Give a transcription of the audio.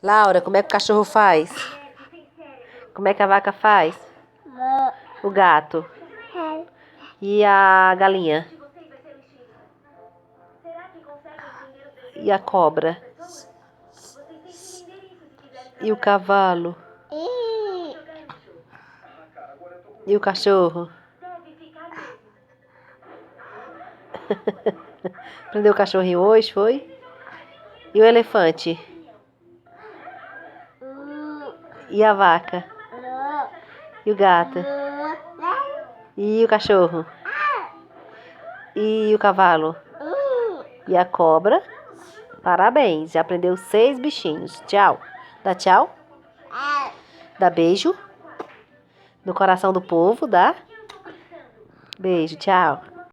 Laura, como é que o cachorro faz? Como é que a vaca faz? O gato. E a galinha? E a cobra? E o cavalo? E o cachorro? Prendeu o cachorrinho hoje, foi? E o elefante? E a vaca? E o gato? E o cachorro? E o cavalo? E a cobra? Parabéns, já aprendeu 6 bichinhos. Tchau. Dá tchau? Dá beijo? No coração do povo, dá? Beijo, tchau.